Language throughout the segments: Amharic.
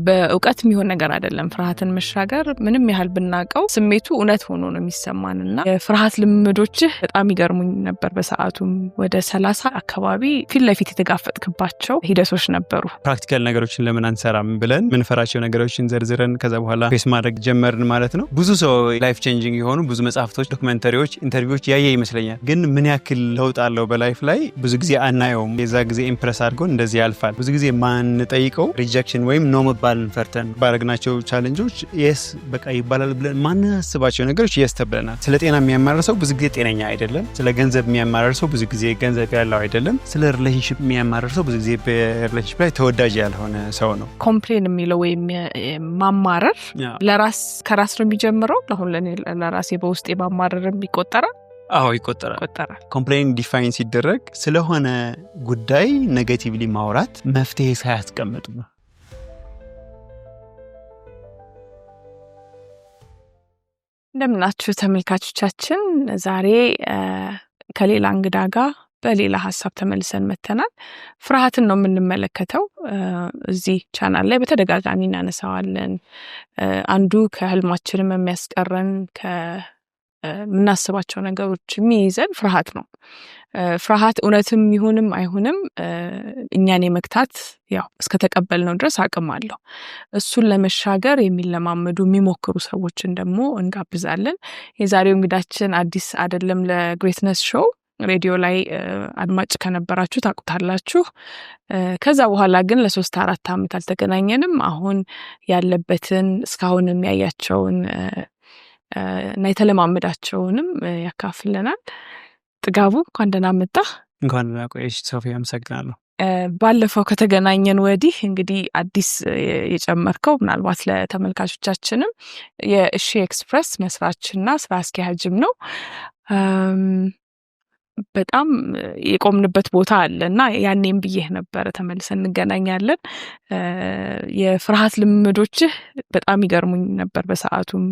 በእውቀት የሚሆን ነገር አይደለም። ፍርሃትን መሻገር ምንም ያህል ብናቀው ስሜቱ እውነት ሆኖ ነው የሚሰማንና የፍርሃት ልምዶችህ በጣም ይገርሙኝ ነበር። በሰዓቱም ወደ 30 አካባቢ ፊት ለፊት የተጋፈጥክባቸው ሂደቶች ነበሩ። ፕራክቲካል ነገሮችን ለምን አንሰራም ብለን ምንፈራቸው ነገሮችን ዘርዝረን ከዛ በኋላ ፌስ ማድረግ ጀመርን ማለት ነው። ብዙ ሰው ላይፍ ቼንጂንግ የሆኑ ብዙ መጽሐፍቶች፣ ዶክመንተሪዎች፣ ኢንተርቪዎች ያየ ይመስለኛል። ግን ምን ያክል ለውጥ አለው በላይፍ ላይ ብዙ ጊዜ አናየውም። የዛ ጊዜ ኢምፕረስ አድርጎን እንደዚህ ያልፋል። ብዙ ጊዜ ማንጠይቀው ሪጀክሽን ወይም ኖ መባልን ፈርተን ባረግናቸው ቻሌንጆች የስ በቃ ይባላል ብለን ማናስባቸው ነገሮች የስ ተብለናል። ስለ ጤና የሚያማርሰው ብዙ ጊዜ ጤነኛ አይደለም። ስለ ገንዘብ የሚያማርሰው ብዙ ጊዜ ገንዘብ ያለው አይደለም። ስለ ሪሌሽንሺፕ የሚያማርሰው ብዙ ጊዜ በሪሌሽንሺፕ ላይ ተወዳጅ ያልሆነ ሰው ነው። ኮምፕሌን የሚለው ወይም ማማረር ከራስ ነው የሚጀምረው። ለሁን ለራሴ በውስጤ ማማረርም ይቆጠራል። አዎ ይቆጠራል። ኮምፕሌን ዲፋይን ሲደረግ ስለሆነ ጉዳይ ኔጌቲቭሊ ማውራት መፍትሄ ሳያስቀምጡ ነው። እንደምናችሁ ተመልካቾቻችን፣ ዛሬ ከሌላ እንግዳ ጋር በሌላ ሐሳብ ተመልሰን መተናል። ፍርሃትን ነው የምንመለከተው። እዚህ ቻናል ላይ በተደጋጋሚ እናነሳዋለን። አንዱ ከህልማችንም የሚያስቀረን ከምናስባቸው ነገሮች የሚይዘን ፍርሃት ነው። ፍርሃት እውነትም ይሁንም አይሁንም እኛን የመግታት ያው እስከተቀበልነው ድረስ አቅም አለው። እሱን ለመሻገር የሚለማመዱ የሚሞክሩ ሰዎችን ደግሞ እንጋብዛለን። የዛሬው እንግዳችን አዲስ አይደለም። ለግሬትነስ ሾው ሬዲዮ ላይ አድማጭ ከነበራችሁ ታውቁታላችሁ። ከዛ በኋላ ግን ለ3-4 ዓመት አልተገናኘንም። አሁን ያለበትን እስካሁን የሚያያቸውን እና የተለማመዳቸውንም ያካፍለናል። ጥጋቡ እንኳን ደህና መጣህ። እንኳን ደህና ቆየሽ ሶፊያ፣ አመሰግናለሁ። ባለፈው ከተገናኘን ወዲህ እንግዲህ አዲስ የጨመርከው ምናልባት ለተመልካቾቻችንም የእሺ ኤክስፕረስ መስራችና ስራ አስኪያጅም ነው። በጣም የቆምንበት ቦታ አለና ያኔም ብዬህ ነበር ተመልሰን እንገናኛለን። የፍርሃት ልምዶችህ በጣም ይገርሙኝ ነበር። በሰዓቱም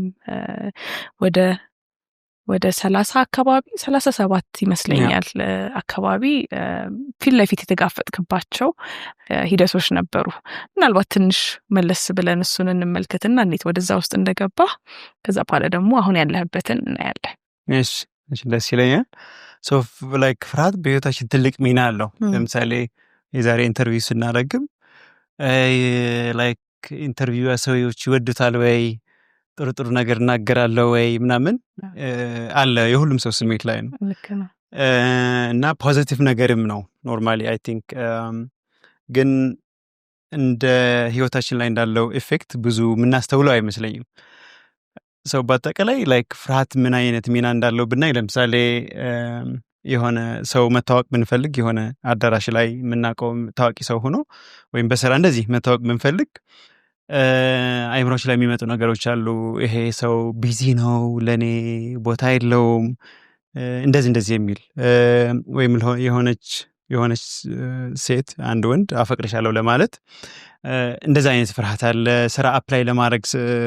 ወደ 30 አካባቢ 37 ይመስለኛል አካባቢ ፊት ለፊት የተጋፈጥክባቸው ሂደቶች ነበሩ። ምናልባት ትንሽ መለስ ብለን እሱን እንመልከትና እንዴት ወደዛ ውስጥ እንደገባ ከዛ በኋላ ደግሞ አሁን ያለህበትን እናያለን። እሺ ደስ ይለኛል። ሶ ላይክ ፍርሃት በህይወታችን ትልቅ ሚና አለው። ለምሳሌ የዛሬ ኢንተርቪው ስናደርግም ላይክ ኢንተርቪው ሰዎች ይወዱታል ወይ፣ ጥሩ ነገር እናገራለሁ ወይ ምናምን አለ። የሁሉም ሰው ስሜት ላይ ነው እና ፖዚቲቭ ነገርም ነው ኖርማሊ አይ ቲንክ። ግን እንደ ህይወታችን ላይ እንዳለው ኢፌክት ብዙ የምናስተውለው አይመስለኝም። ሰው በአጠቃላይ ላይክ ፍርሃት ምን አይነት ሚና እንዳለው ብናይ፣ ለምሳሌ የሆነ ሰው መታወቅ ብንፈልግ የሆነ አዳራሽ ላይ የምናውቀው ታዋቂ ሰው ሆኖ ወይም በስራ እንደዚህ መታወቅ ብንፈልግ አይምሮች ላይ የሚመጡ ነገሮች አሉ። ይሄ ሰው ቢዚ ነው፣ ለኔ ቦታ የለውም፣ እንደዚህ የሚል ወይም የሆነች ሴት አንድ ወንድ አፈቅርሻለሁ ለማለት እንደዛ አይነት ፍርሃት አለ። ስራ አፕላይ ለማድረግ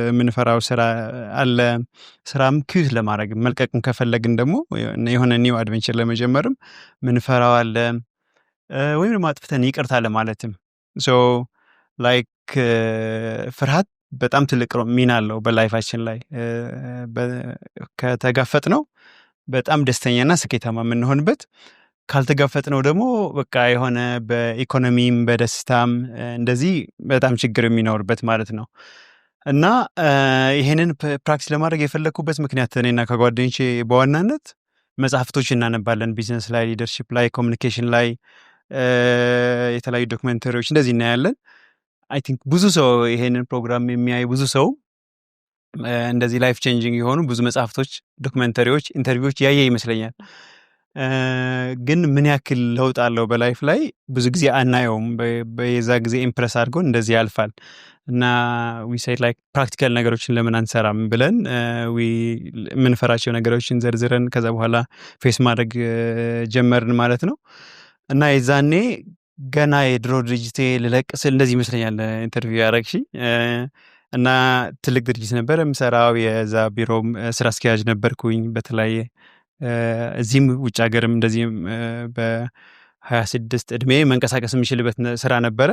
የምንፈራው ስራ አለ። ስራም ኪዩት ለማድረግ መልቀቅም ከፈለግን ደግሞ የሆነ ኒው አድቬንቸር ለመጀመርም ምንፈራው አለ። ወይም ደግሞ አጥፍተን ይቅርታ ለማለትም ሶ ላይክ ፍርሃት በጣም ትልቅ ሚና አለው በላይፋችን ላይ። ከተጋፈጥ ነው በጣም ደስተኛና ስኬታማ የምንሆንበት፣ ካልተጋፈጥ ነው ደግሞ በቃ የሆነ በኢኮኖሚም በደስታም እንደዚህ በጣም ችግር የሚኖርበት ማለት ነው። እና ይሄንን ፕራክቲስ ለማድረግ የፈለግኩበት ምክንያት እኔና ከጓደኞቼ በዋናነት መጽሐፍቶች እናነባለን። ቢዝነስ ላይ፣ ሊደርሺፕ ላይ፣ ኮሚኒኬሽን ላይ የተለያዩ ዶክመንተሪዎች እንደዚህ እናያለን። አይ ቲንክ ብዙ ሰው ይሄንን ፕሮግራም የሚያይ ብዙ ሰው እንደዚህ ላይፍ ቼንጂንግ የሆኑ ብዙ መጽሐፍቶች፣ ዶክመንተሪዎች፣ ኢንተርቪዎች ያየ ይመስለኛል። ግን ምን ያክል ለውጥ አለው በላይፍ ላይ ብዙ ጊዜ አናየውም። በዛ ጊዜ ኢምፕረስ አድርጎን እንደዚህ ያልፋል እና ዊ ሴድ ላይክ ፕራክቲካል ነገሮችን ለምን አንሰራም ብለን የምንፈራቸው ነገሮችን ዘርዝረን ከዛ በኋላ ፌስ ማድረግ ጀመርን ማለት ነው። እና የዛኔ ገና የድሮ ድርጅቴ ልለቅ ስል እንደዚህ ይመስለኛል ኢንተርቪው ያደረግሽኝ እና ትልቅ ድርጅት ነበር የምሰራው። የዛ ቢሮም ስራ አስኪያጅ ነበርኩኝ። በተለያየ እዚህም ውጭ ሀገርም እንደዚህም በ26 እድሜ መንቀሳቀስ የሚችልበት ስራ ነበረ።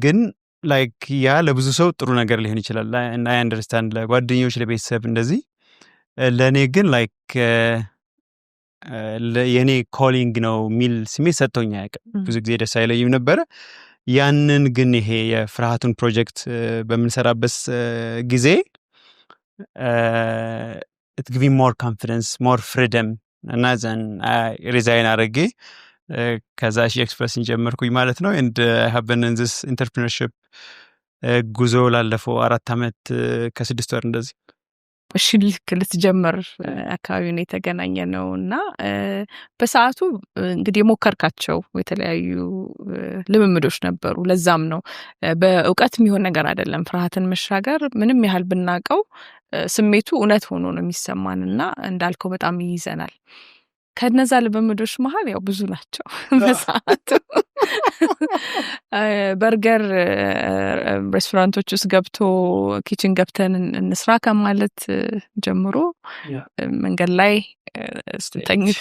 ግን ላይክ ያ ለብዙ ሰው ጥሩ ነገር ሊሆን ይችላል እና አይ አንደርስታንድ ለጓደኞች ለቤተሰብ እንደዚህ ለእኔ ግን ላይክ የኔ ኮሊንግ ነው የሚል ስሜት ሰጥቶኝ አያውቅም። ብዙ ጊዜ ደስ አይለኝም ነበረ። ያንን ግን ይሄ የፍርሃቱን ፕሮጀክት በምንሰራበት ጊዜ it give me more confidence, more freedom እና ዘን ሪዛይን አድርጌ ከዛ ኤክስፕረስን ጀመርኩኝ ማለት ነው። and I have been in this entrepreneurship ጉዞ ላለፈው 4 ዓመት ከ6 ወር እንደዚህ። እሺ ልክ ልትጀምር አካባቢ ነው የተገናኘ ነው እና በሰዓቱ እንግዲህ የሞከርካቸው የተለያዩ ልምምዶች ነበሩ። ለዛም ነው በእውቀት የሚሆን ነገር አይደለም። ፍርሃትን መሻገር ምንም ያህል ብናቀው ስሜቱ እውነት ሆኖ ነው የሚሰማንና እንዳልከው በጣም ይይዘናል። ከነዛ ልምምዶች መሃል ያው ብዙ ናቸው። በሰዓቱ በርገር ሬስቶራንቶች ውስጥ ገብቶ ኪችን ገብተን እንስራ ከማለት ጀምሮ መንገድ ላይ ተኝቶ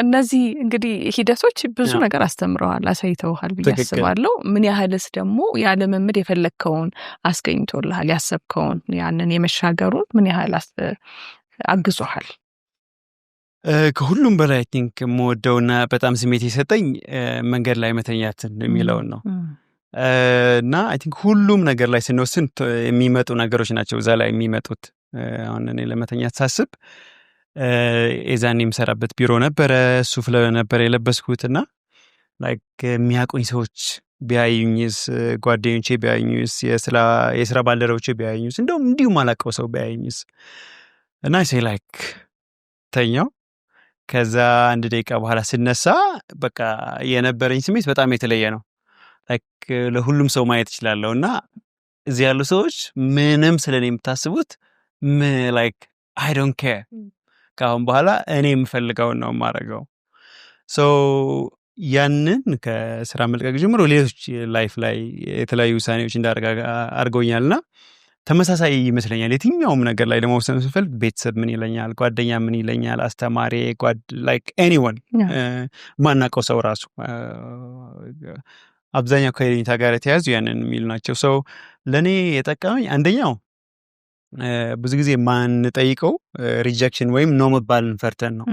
እነዚህ እንግዲህ ሂደቶች ብዙ ነገር አስተምረዋል፣ አሳይተውሃል ብዬ አስባለሁ። ምን ያህልስ ደግሞ ያ ልምምድ የፈለግከውን አስገኝቶልሃል? ያሰብከውን ያንን የመሻገሩን ምን ያህል አግዞሃል? ከሁሉም በላይ ቲንክ የምወደውና በጣም ስሜት የሰጠኝ መንገድ ላይ መተኛትን የሚለውን ነው። እና አይ ቲንክ ሁሉም ነገር ላይ ስንወስን የሚመጡ ነገሮች ናቸው እዛ ላይ የሚመጡት። አሁን እኔ ለመተኛት ሳስብ የዛኔ የምሰራበት ቢሮ ነበረ፣ ሱፍ ነበር የለበስኩትና ላይክ የሚያውቁኝ ሰዎች ቢያዩኝስ፣ ጓደኞቼ ቢያዩኝስ፣ የስራ ባልደረቦቼ ቢያዩኝስ፣ እንደውም እንዲሁም አላውቀው ሰው ቢያዩኝስ እና ሴ ላይክ ተኛው። ከዛ 1 ደቂቃ በኋላ ስነሳ በቃ የነበረኝ ስሜት በጣም የተለየ ነው። ላይክ ለሁሉም ሰው ማየት እችላለሁ እና እዚህ ያሉ ሰዎች ምንም ስለኔ የምታስቡት ላይክ አይ ዶንት ኬር፣ ካሁን በኋላ እኔ የምፈልገውን ነው የማደርገው። ሶ ያንን ከስራ መልቀቅ ጀምሮ ሌሎች ላይፍ ላይ የተለያዩ ውሳኔዎች እንዳደርግ አድርገውኛልና ተመሳሳይ ይመስለኛል። የትኛውም ነገር ላይ ለመወሰን ስፈልግ ቤተሰብ ምን ይለኛል፣ ጓደኛ ምን ይለኛል፣ አስተማሪ ላይክ ኤኒዋን ማናውቀው ሰው ራሱ አብዛኛው ከሁኔታ ጋር የተያዙ ያንን የሚሉ ናቸው። ሰው ለእኔ የጠቀመኝ አንደኛው ብዙ ጊዜ ማንጠይቀው ሪጀክሽን ወይም ኖ መባልን ፈርተን ነው።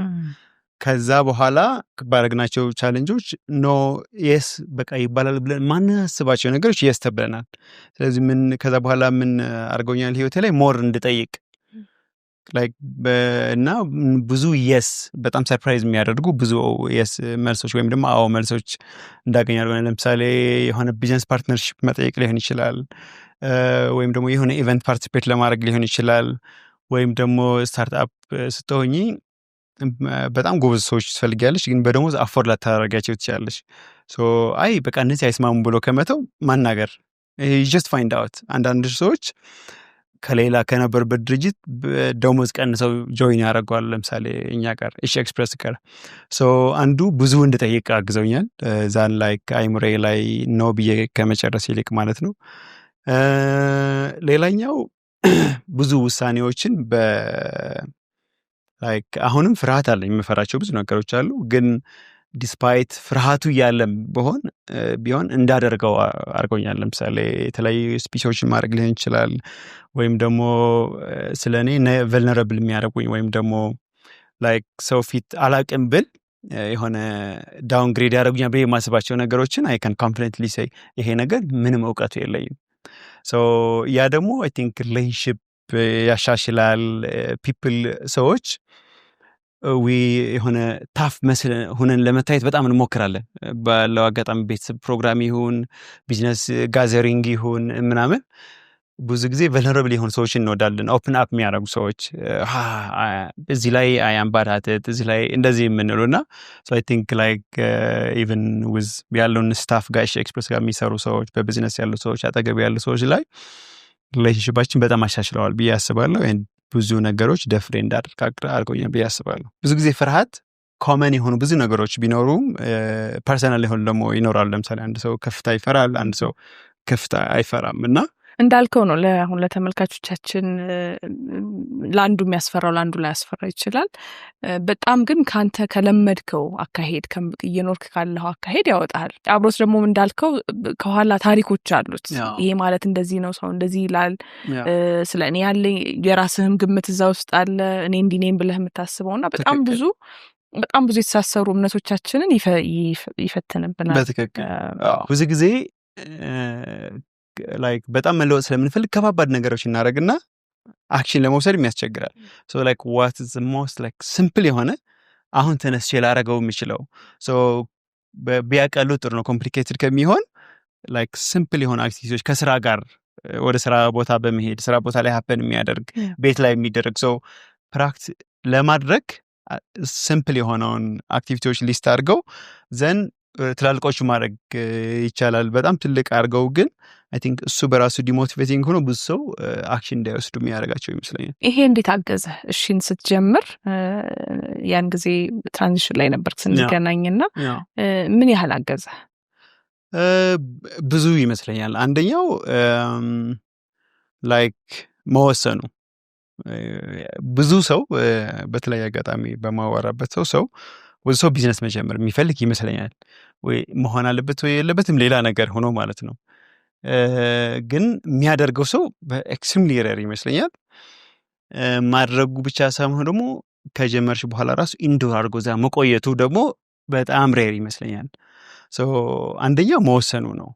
ከዛ በኋላ ባረግናቸው ቻሌንጆች ኖ የስ በቃ ይባላል ብለን ማናስባቸው ነገሮች የስ ተብለናል። ስለዚህ ከዛ በኋላ ምን አድርገውኛል ህይወቴ ላይ ሞር እንድጠይቅ ላይክ እና ብዙ የስ በጣም ሰርፕራይዝ የሚያደርጉ ብዙ የስ መልሶች ወይም ደግሞ አዎ መልሶች እንዳገኛለሁ። ለምሳሌ የሆነ ቢዝነስ ፓርትነርሺፕ መጠየቅ ሊሆን ይችላል፣ ወይም ደግሞ የሆነ ኢቨንት ፓርቲሲፔት ለማድረግ ሊሆን ይችላል፣ ወይም ደግሞ ስታርትአፕ ስትሆኚ በጣም ጎበዝ ሰዎች ትፈልጊያለሽ፣ ግን በደሞዝ አፎርድ ላታደርጋቸው ትችላለሽ። ሶ አይ በቃ እነዚህ አይስማሙም ብሎ ከመተው ማናገር ጀስት ፋይንድ አውት። አንዳንድ ሰዎች ከሌላ ከነበርበት ድርጅት ደሞዝ ቀንሰው ጆይን ያደርገዋል። ለምሳሌ እኛ ጋር እሺ ኤክስፕረስ ጋር አንዱ ብዙ እንድጠይቅ አግዘውኛል። ዛን ላይክ አይምሬ ላይ ነው ብዬ ከመጨረስ ይልቅ ማለት ነው። ሌላኛው ብዙ ውሳኔዎችን ላይክ አሁንም ፍርሃት አለኝ፣ የምፈራቸው ብዙ ነገሮች አሉ። ግን ዲስፓይት ፍርሃቱ እያለም ቢሆን እንዳደርገው አድርጎኛል። ለምሳሌ የተለያዩ ስፒቾችን ማድረግ ሊሆን ይችላል፣ ወይም ደግሞ ስለ እኔ ቨልነረብል የሚያደርጉኝ ወይም ደግሞ ላይክ ሰው ፊት አላቅም ብል የሆነ ዳውንግሬድ ያደረጉኛል ብዬ የማስባቸው ነገሮችን አይ ካን ኮንፊደንትሊ ሴይ ይሄ ነገር ምንም እውቀቱ የለኝም። ያ ደግሞ አይ ቲንክ ሪሌሽንሺፕ ያሻሽላል። ፒፕል ሰዎች የሆነ ታፍ መስል ሆነን ለመታየት በጣም እንሞክራለን። ባለው አጋጣሚ ቤተሰብ ፕሮግራም ይሁን ቢዝነስ ጋዘሪንግ ይሁን ምናምን ብዙ ጊዜ ቨልነረብል የሆኑ ሰዎችን እንወዳለን። ኦፕን አፕ የሚያደርጉ ሰዎች እዚህ ላይ አያምባዳት እዚህ ላይ እንደዚህ የምንሉና አይ ቲንክ ላይክ ኢቨን ዊዝ ያለውን ስታፍ ጋር ኤክስፕረስ ጋር የሚሰሩ ሰዎች፣ በቢዝነስ ያሉ ሰዎች፣ አጠገብ ያሉ ሰዎች ላይ ሪሌሽንሺፓችን በጣም አሻሽለዋል ብዬ አስባለሁ። ብዙ ነገሮች ደፍሬ እንዳደርግ አድርጎኛል ብዬ አስባለሁ። ብዙ ጊዜ ፍርሃት ኮመን የሆኑ ብዙ ነገሮች ቢኖሩም ፐርሰናል የሆኑ ደግሞ ይኖራሉ። ለምሳሌ አንድ ሰው ከፍታ ይፈራል፣ አንድ ሰው ከፍታ አይፈራም እና እንዳልከው ነው ለአሁን ለተመልካቾቻችን ለአንዱ የሚያስፈራው ለአንዱ ላይ ያስፈራ ይችላል። በጣም ግን ካንተ ከለመድከው አካሄድ እየኖርክ ካለው አካሄድ ያወጣል። አብሮስ ደግሞ እንዳልከው ከኋላ ታሪኮች አሉት። ይሄ ማለት እንደዚህ ነው፣ ሰው እንደዚህ ይላል፣ ስለ እኔ ያለኝ የራስህም ግምት እዛ ውስጥ አለ፣ እኔ እንዲህ ነኝ ብለህ የምታስበውና በጣም ብዙ የተሳሰሩ እምነቶቻችንን ይፈትንብናል። በትክክል ብዙ ጊዜ ላይክ በጣም መለወጥ ስለምንፈልግ ከባባድ ነገሮች እናደርግና አክሽን ለመውሰድ የሚያስቸግራል። ሶ ላይክ ዋት ኢዝ ዘ ሞስት ላይክ ሲምፕል የሆነ አሁን ተነስቼ ላደርገው የምችለው ሶ ቢያቀሉ ጥሩ ነው። ኮምፕሊኬትድ ከሚሆን ላይክ ሲምፕል የሆነ አክቲቪቲዎች ከስራ ጋር ወደ ስራ ቦታ በመሄድ ስራ ቦታ ላይ ሀፐን የሚያደርግ ቤት ላይ የሚደረግ ሰው ፕራክቲስ ለማድረግ ሲምፕል የሆነውን አክቲቪቲዎች ሊስት አድርገው ዘን ትላልቆቹ ማድረግ ይቻላል። በጣም ትልቅ አድርገው ግን አይ ቲንክ እሱ በራሱ ዲሞቲቬቲንግ ሆኖ ብዙ ሰው አክሽን እንዳይወስዱ የሚያደርጋቸው ይመስለኛል። ይሄ እንዴት አገዘ? እሺን ስትጀምር ያን ጊዜ ትራንዚሽን ላይ ነበር ስንገናኝና ምን ያህል አገዘ? ብዙ ይመስለኛል። አንደኛው ላይክ መወሰኑ ብዙ ሰው በተለይ አጋጣሚ በማወራበት ሰው ብዙ ሰው ቢዝነስ መጀመር የሚፈልግ ይመስለኛል። ወይ መሆን አለበት ወይ የለበትም ሌላ ነገር ሆኖ ማለት ነው። ግን የሚያደርገው ሰው በኤክስትሪምሊ ሬር ይመስለኛል። ማድረጉ ብቻ ሳይሆን ደግሞ ከጀመርሽ በኋላ ራሱ ኢንዶር አድርጎ እዛ መቆየቱ ደግሞ በጣም ሬር ይመስለኛል። ሶ አንደኛው መወሰኑ ነው።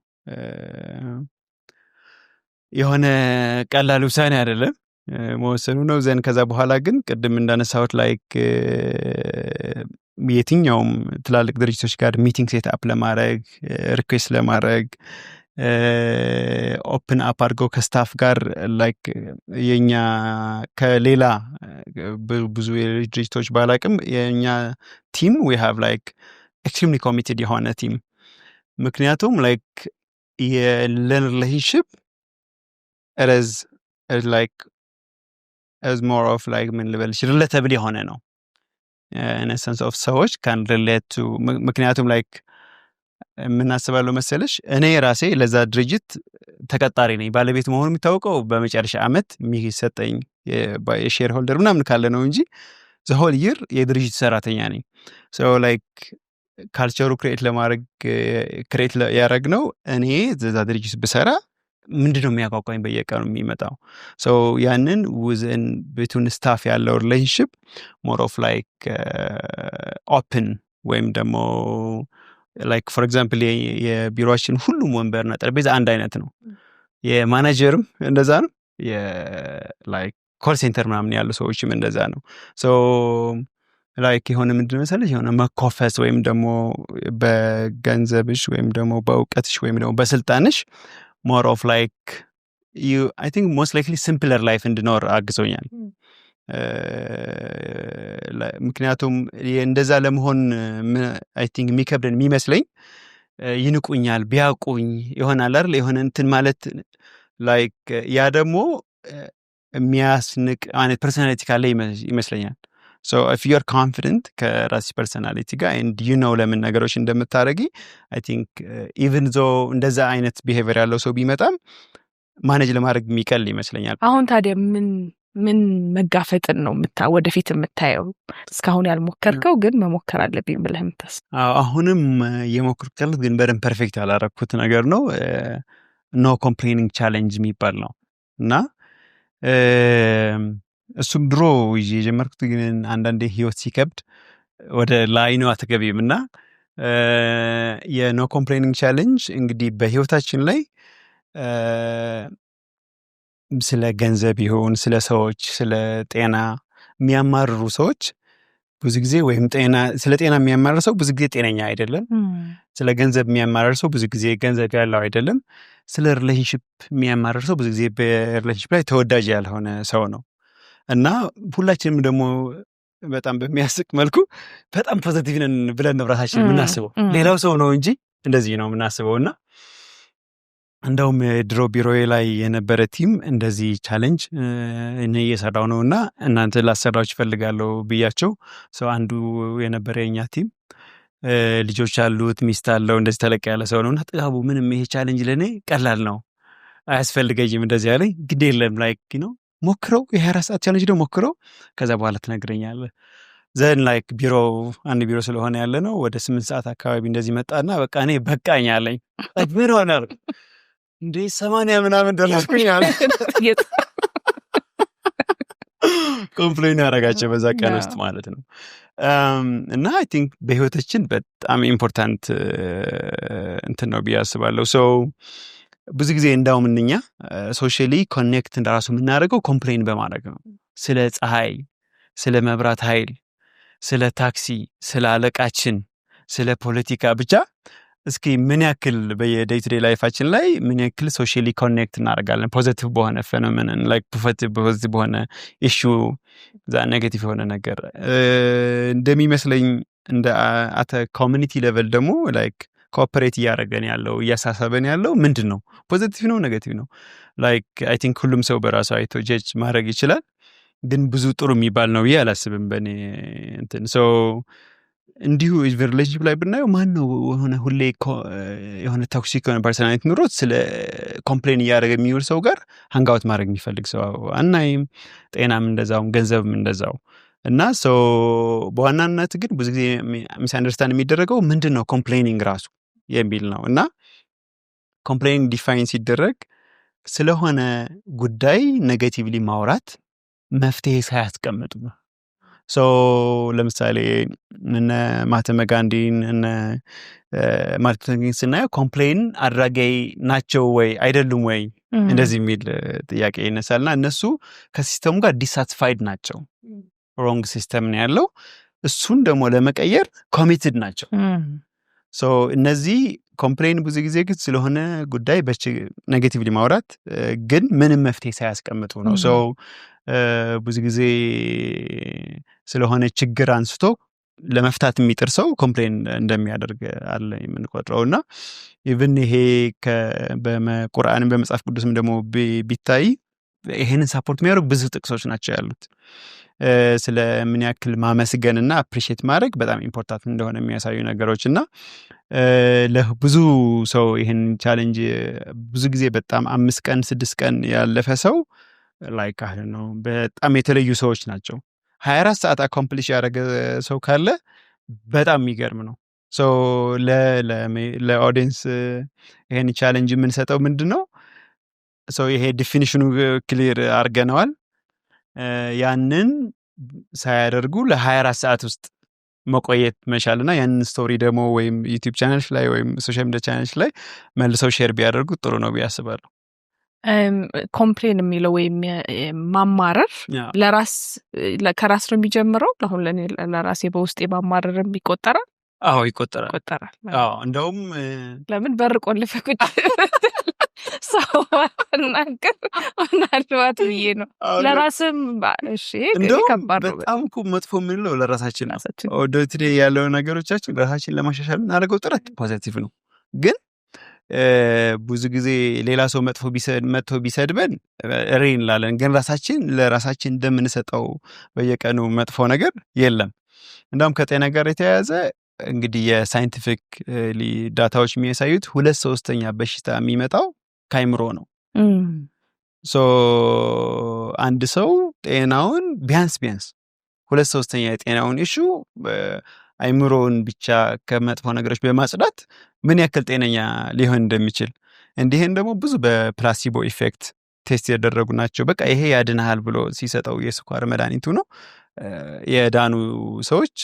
የሆነ ቀላል ውሳኔ አይደለም መወሰኑ ነው። ዘን ከዛ በኋላ ግን ቅድም እንዳነሳሁት ላይክ የትኛውም ትላልቅ ድርጅቶች ጋር ሚቲንግ ሴት አፕ ለማድረግ ሪኩዌስት ለማድረግ ኦፕን አፕ አድርገው ከስታፍ ጋር ላይክ የኛ ከሌላ ብዙ ድርጅቶች ባላቅም የኛ ቲም we have like extremely committed የሆነ ቲም። ምክንያቱም ላይክ የሪሌሽንሺፕ is like as more of like ምን ልበልሽ ሪሌተብል የሆነ ነው in a sense of ሰዎች can relate to ምክንያቱም like ምን አስባለሁ መሰለሽ እኔ ራሴ ለዛ ድርጅት ተቀጣሪ ነኝ። ባለቤት መሆኑ የሚታወቀው በመጨረሻ አመት የሚሰጠኝ የሼር ሆልደር ምናምን ካለ ነው እንጂ the whole year የድርጅት ሰራተኛ ነኝ። so like ካልቸሩ ክሬት ለማድረግ ክሬት ያደረግነው እኔ እዛ ድርጅት ብሰራ ምንድነው የሚያቋቋኝ በየቀኑ የሚመጣው so ያንን within between staff ያለው relationship more of like open ወይም ደግሞ like for example የቢሮአችን ሁሉም ወንበርና ጠረጴዛ አንድ አይነት ነው። የማኔጀርም እንደዛ ነው። like ኮል ሴንተር ምናምን ያሉ ሰዎችም እንደዛ ነው። so like የሆነ ምንድነው መሰለሽ የሆነ መኮፈስ ወይም ደግሞ በገንዘብሽ ወይም ደግሞ በእውቀትሽ ወይም ደግሞ በስልጣንሽ more of like you I think most likely simpler life እንድኖር አግዞኛል። ምክንያቱም እንደዛ ለመሆን I think የሚከብደን የሚመስለኝ ይንቁኛል ቢያቁኝ ይሆናል አይደል የሆነ እንትን ማለት like ያ ደግሞ የሚያስንቅ አይነት ፐርሰናሊቲ ካለ ይመስለኛል። so if you are confident ከራስ ፐርሰናሊቲ ጋር and you know ለምን ነገሮች እንደምታረጊ I think even though እንደዛ አይነት behavior ያለው ሰው ቢመጣም ማኔጅ ለማድረግ የሚቀል ይመስለኛል። አሁን ታዲያ ምን መጋፈጥን ነው ወደፊት የምታየው? እስካሁን ያልሞከርከው ግን መሞከር አለብኝ ብለህ የምታስብ? አሁንም የሞከርኩት ያለው ግን በደንብ ፐርፌክት ያላረኩት ነገር ነው። ኖ ኮምፕሌኒንግ ቻሌንጅ የሚባል ነው እና እሱም ድሮ የጀመርኩት ግን አንዳንዴ ህይወት ሲከብድ ወደ ላይ ነው አትገቢም እና የኖ ኮምፕሌኒንግ ቻሌንጅ እንግዲህ በህይወታችን ላይ ስለ ገንዘብ ይሁን ስለ ሰዎች ስለ ጤና የሚያማርሩ ሰዎች ብዙ ጊዜ ወይም ስለ ጤና የሚያማርር ሰው ብዙ ጊዜ ጤነኛ አይደለም። ስለ ገንዘብ የሚያማርር ሰው ብዙ ጊዜ ገንዘብ ያለው አይደለም። ስለ ሪሌሽንሺፕ የሚያማርር ሰው ብዙ ጊዜ በሪሌሽንሺፕ ላይ ተወዳጅ ያልሆነ ሰው ነው እና ሁላችንም ደግሞ በጣም በሚያስቅ መልኩ በጣም ፖዚቲቭ ነን ብለን ነው ራሳችን የምናስበው። ሌላው ሰው ነው እንጂ እንደዚህ ነው የምናስበው እና እንደውም ድሮ ቢሮዬ ላይ የነበረ ቲም እንደዚህ ቻሌንጅ እኔ እየሰራው ነውና እናንተ ላሰራችሁ ፈልጋለሁ ብያቸው ሰው አንዱ የነበረ የኛ ቲም ልጆች አሉት ሚስት አለው እንደዚህ ተለቅ ያለ ሰው ነውና ጥጋቡ ምንም ይሄ ቻሌንጅ ለኔ ቀላል ነው አያስፈልገኝም እንደዚህ ያለኝ ግድ የለም ላይክ ሞክረው የ24 ሰዓት ቻሌንጅ ደግሞ ሞክረው ከዛ በኋላ ትነግረኛለህ ዘን ላይክ አንድ ቢሮ ስለሆነ ያለ ነው ወደ 8 ሰዓት አካባቢ እንደዚህ መጣና በቃ እኔ በቃኝ አለኝ ላይክ ምን ሆነ እንዴ 80 ምናምን ዶላር ኩኛል ኮምፕሌን ያደረጋቸው በዛ ቀን ውስጥ ማለት ነው እና አይ ቲንክ በህይወታችን በጣም ኢምፖርታንት እንትን ነው ብዬ አስባለሁ ሶ ብዙ ጊዜ እንዳውም እኛ ሶሻሊ ኮኔክት እንደራሱ የምናደርገው ኮምፕሌን በማድረግ ነው ስለ ፀሐይ ስለ መብራት ኃይል ስለ ታክሲ ስለ አለቃችን ስለ ፖለቲካ ብቻ እስኪ ምን ያክል በየዴይ ቱ ዴይ ላይፋችን ላይ ምን ያክል ሶሻሊ ኮኔክት እናደርጋለን ፖዚቲቭ በሆነ ፌኖሜኖን ላይክ ፖዚቲቭ በሆነ ኢሹ ዛ ኔጌቲቭ የሆነ ነገር እንደሚመስለኝ እንደ አተ ኮሚኒቲ ሌቨል ደግሞ ላይክ ኮኦፐሬት እያደረገን ያለው እያሳሰበን ያለው ምንድን ነው ፖዚቲቭ ነው ኔጌቲቭ ነው ላይክ አይ ቲንክ ሁሉም ሰው በራሱ አይቶ ጀጅ ማድረግ ይችላል ግን ብዙ ጥሩ የሚባል ነው ብዬ አላስብም በእኔ እንትን ሶ እንዲሁ ሪሌሽንሺፕ ላይ ብናየው ማን ነው ሁሌ የሆነ ቶክሲክ የሆነ ፐርሰናሊቲ ኑሮት ስለ ኮምፕሌን እያደረገ የሚውል ሰው ጋር ሃንጋውት ማድረግ የሚፈልግ ሰው አናይም ጤናም እንደዛው ገንዘብም እንደዛው እና ሶ በዋናነት ግን ብዙ ጊዜ ሚስ አንደርስታንድ የሚደረገው ምንድነው ኮምፕሌኒንግ ራሱ የሚል ነው እና ኮምፕሌኒንግ ዲፋይን ሲደረግ ስለሆነ ጉዳይ ኔጌቲቭሊ ማውራት መፍትሄ ሳያስቀምጡ ነው ሶ ለምሳሌ እነ ማህተመ ጋንዲን እነ ማርቲን ሉተር ኪንግ ስናየው ኮምፕሌን አድራጊ ናቸው ወይ አይደሉም ወይ እንደዚህ የሚል ጥያቄ ይነሳልና እነሱ ከሲስተሙ ጋር ዲሳቲስፋይድ ናቸው ሮንግ ሲስተም ነው ያለው እሱን ደግሞ ለመቀየር ኮሚትድ ናቸው ሶ እነዚህ ኮምፕሌን ብዙ ጊዜ ግን ስለሆነ ጉዳይ ኔጌቲቭሊ ማውራት ግን ምንም መፍትሄ ሳያስቀምጡ ነው ሶ ብዙ ጊዜ ስለሆነ ችግር አንስቶ ለመፍታት የሚጥር ሰው ኮምፕሌን እንደሚያደርግ አለ የምንቆጥረውና ኢቭን ይሄ በቁርአንም በመጽሐፍ ቅዱስም ደግሞ ቢታይ ይሄንን ሳፖርት የሚያደርጉ ብዙ ጥቅሶች ናቸው ያሉት ስለ ምን ያክል ማመስገንና አፕሪሺየት ማድረግ በጣም ኢምፖርታንት እንደሆነ የሚያሳዩ ነገሮችና ለብዙ ሰው ይሄን ቻሌንጅ ብዙ ጊዜ በጣም 5 ቀን 6 ቀን ያለፈ ሰው ላይክ አሁን ነው በጣም የተለዩ ሰዎች ናቸው 24 ሰዓት አኮምፕሊሽ ያደረገ ሰው ካለ በጣም የሚገርም ነው ሶ ለኦዲየንስ ይሄን ቻሌንጅ የምንሰጠው ምንድነው ሶ ይሄ ዲፊኒሽኑ ክሊር አድርገነዋል ያንን ሳያደርጉ ለ24 ሰዓት ውስጥ መቆየት መቻልና ያንን ስቶሪ ደግሞ ወይም ዩቲዩብ ቻናልሽ ላይ ወይም ሶሻል ሚዲያ ቻናልሽ ላይ መልሰው ሼር ቢያደርጉ ጥሩ ነው ያስባሉ ኮምፕሌን የሚለው ወይም ማማረር ከራስ ነው የሚጀምረው አሁን ለራሴ በውስጥ ማማረር ይቆጠራል አዎ ይቆጠራል አዎ እንደውም ለምን በር ቆልፈ ቁጭ ሰው እናንከር እናልዋት ብዬ ነው ለራስም እሺ ከባድ ነው በጣም መጥፎ ምን ነው ለራሳችን ኦዶትሪ ያለው ነገሮቻችን ራሳችን ለማሻሻል እናደርገው ጥረት ፖዚቲቭ ነው ግን ብዙ ጊዜ ሌላ ሰው መጥፎ ቢሰድበን ሬን ላለን ግን ለራሳችን እንደምንሰጠው በየቀኑ መጥፎ ነገር የለም እንደውም ከጤና ጋር የተያያዘ እንግዲህ የሳይንቲፊክ ዳታዎች የሚያሳዩት 2/3 በሽታ የሚመጣው ከአይምሮ ነው ሶ አንድ ሰው ጤናውን ቢያንስ 2/3 የጤናውን ኢሹ አይምሮን ብቻ ከመጥፎ ነገሮች በማጽዳት ምን ያክል ጤነኛ ሊሆን እንደሚችል እንዲህን ደግሞ ብዙ በፕላሲቦ ኢፌክት ቴስት ያደረጉ ናቸው በቃ ይሄ ያድናል ብሎ ሲሰጠው የስኳር መድኃኒቱ ነው የዳኑ ሰዎች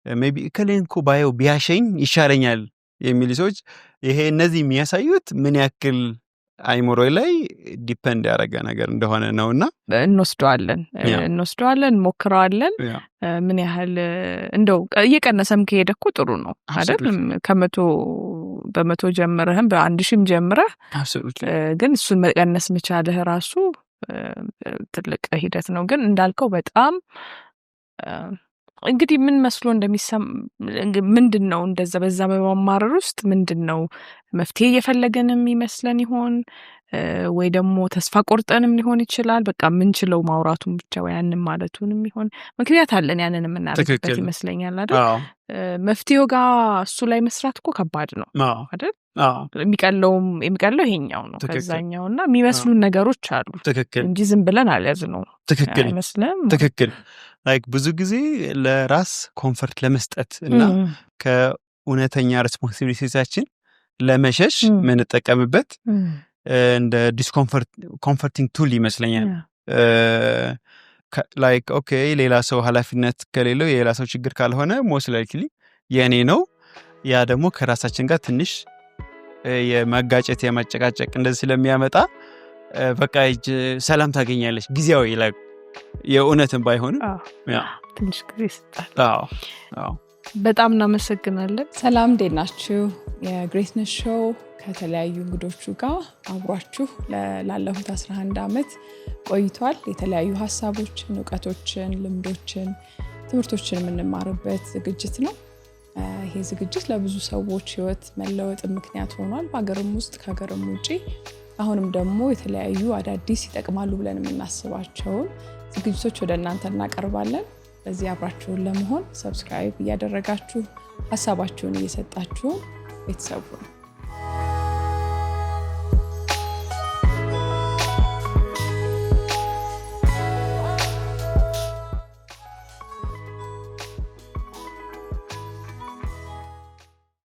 ሜቢ ከሌንኮ ባየው ቢያሸኝ ይሻለኛል የሚሉ ሰዎች ይሄ እነዚህ የሚያሳዩት ምን ያክል አይምሮ ላይ ዲፔንድ ያደረገ ነገር እንደሆነ ነውና እንወስደዋለን ሞክረዋለን ምን ያህል እንደው እየቀነሰም ከሄደ እኮ ጥሩ ነው አይደል በመቶ ጀምረህም በ1000 ጀምረህ ግን እሱን መቀነስ መቻልህ ራሱ ትልቅ ሂደት ነው ግን እንዳልከው በጣም እንግዲህ ምን መስሎ እንደሚሰማ ምንድነው እንደዛ በዛ በማማረር ውስጥ ምንድነው መፍትሄ እየፈለገን የሚመስለን ይሆን ወይ ደግሞ ተስፋ ቆርጠንም ሊሆን ይችላል በቃ ምንችለው ማውራቱን ብቻ ወይ ያንን ማለቱንም ይሆን ምክንያት አለን ያንን የምናደርግበት ይመስለኛል አይደል መፍትሄው ጋር እሱ ላይ መስራት እኮ ከባድ ነው አይደል የሚቀለው ይሄኛው ነው ከዛኛውና የሚመስሉን ነገሮች አሉ እንጂ ዝም ብለን አልያዝነው አይመስልም ትክክል ላይክ ብዙ ጊዜ ለራስ ኮምፎርት ለመስጠት እና ከእውነተኛ ሪስፖንሲቢሊቲያችን ለመሸሽ ምንጠቀምበት እንደ ኮምፎርቲንግ ቱል ይመስለኛል ላይክ ኦኬ ሌላ ሰው ኃላፊነት ከሌለው የሌላ ሰው ችግር ካልሆነ ሞስት ላይክሊ የኔ ነው ያ ደግሞ ከራሳችን ጋር ትንሽ የማጋጨት የማጨቃጨቅ እንደዚህ ስለሚያመጣ በቃ ሰላም ታገኛለች ጊዜያዊ ላይ የእውነትን ባይሆንም ትንሽ ጊዜ ይሰጣል በጣም እናመሰግናለን ሰላም እንዴት ናችሁ የግሬትነስ ሾው ከተለያዩ እንግዶቹ ጋር አብሯችሁ ላለፉት 11 ዓመት ቆይቷል የተለያዩ ሐሳቦችን ዕውቀቶችን ልምዶችን ትምህርቶችን የምንማርበት ዝግጅት ነው ይሄ ዝግጅት ለብዙ ሰዎች ህይወት መለወጥ ምክንያት ሆኗል በአገርም ውስጥ ከሀገርም ውጪ አሁንም ደግሞ የተለያዩ አዳዲስ ይጠቅማሉ ብለን የምናስባቸውን ዝግጅቶች ወደ እናንተ እናቀርባለን በዚህ አብራችሁን ለመሆን ሰብስክራይብ እያደረጋችሁ ሐሳባችሁን እየሰጣችሁ ቤተሰቡ